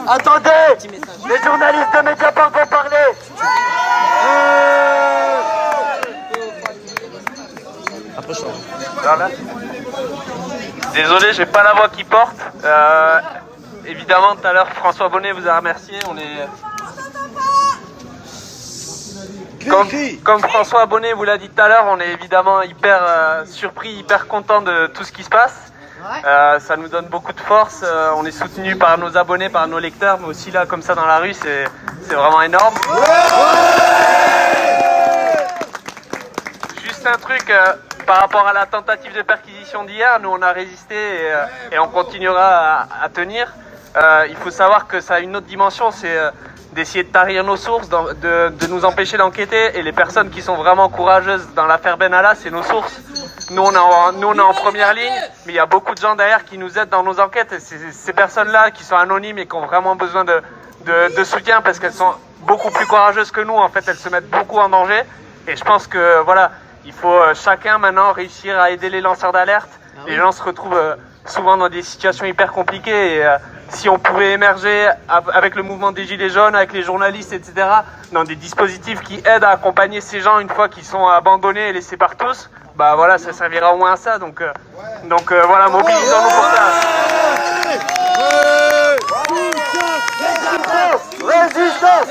Attendez, les journalistes de Mediapart vont parler. Désolé, j'ai pas la voix qui porte. Évidemment, tout à l'heure, François Bonnet vous a remercié. On est... Comme François Bonnet vous l'a dit tout à l'heure, on est évidemment hyper surpris, hyper content de tout ce qui se passe. Ça nous donne beaucoup de force. On est soutenu par nos abonnés, par nos lecteurs, mais aussi là, comme ça, dans la rue, c'est vraiment énorme. Juste un truc, par rapport à la tentative de perquisition d'hier, nous on a résisté et on continuera à tenir. Il faut savoir que ça a une autre dimension, c'est d'essayer de tarir nos sources, de nous empêcher d'enquêter. Et les personnes qui sont vraiment courageuses dans l'affaire Benalla, c'est nos sources. Nous on est en première ligne, mais il y a beaucoup de gens derrière qui nous aident dans nos enquêtes. Et ces personnes-là qui sont anonymes et qui ont vraiment besoin de soutien parce qu'elles sont beaucoup plus courageuses que nous. En fait, elles se mettent beaucoup en danger. Et je pense que voilà, il faut chacun maintenant réussir à aider les lanceurs d'alerte. Les gens se retrouvent souvent dans des situations hyper compliquées. Et, si on pouvait émerger avec le mouvement des Gilets jaunes, avec les journalistes, etc., dans des dispositifs qui aident à accompagner ces gens une fois qu'ils sont abandonnés et laissés par tous, bah voilà, ça servira au moins à ça. Donc voilà, mobilisons-nous pour ça. Résistance!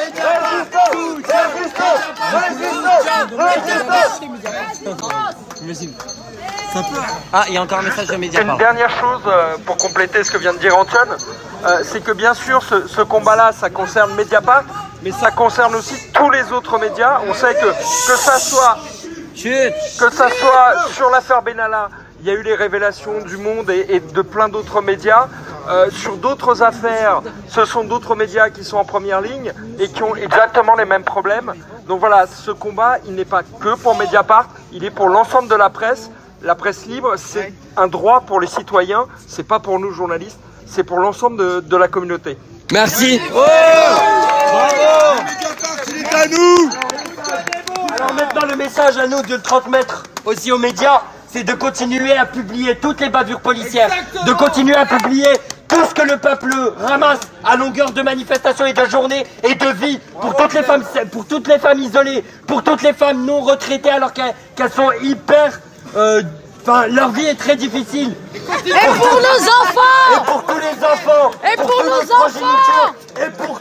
Ah, il y a encore un message de Mediapart. Une dernière chose pour compléter ce que vient de dire Antoine, c'est que bien sûr ce combat-là, ça concerne Mediapart, mais ça concerne aussi tous les autres médias. On sait que ça soit sur l'affaire Benalla, il y a eu les révélations du Monde et de plein d'autres médias. Sur d'autres affaires, ce sont d'autres médias qui sont en première ligne et qui ont exactement les mêmes problèmes. Donc voilà, ce combat, il n'est pas que pour Mediapart, il est pour l'ensemble de la presse. La presse libre, c'est un droit pour les citoyens, c'est pas pour nous journalistes, c'est pour l'ensemble de la communauté. Merci. Bravo. C'est à nous. Alors maintenant, le message à nous de le transmettre aussi aux médias, c'est de continuer à publier toutes les bavures policières, de continuer à publier tout ce que le peuple ramasse à longueur de manifestations et de journées et de vie pour toutes les femmes isolées, pour toutes les femmes non retraitées alors qu'elles sont hyper... leur vie est très difficile. Et pour nos enfants. Et pour tous les enfants. Et pour nos enfants. Et pour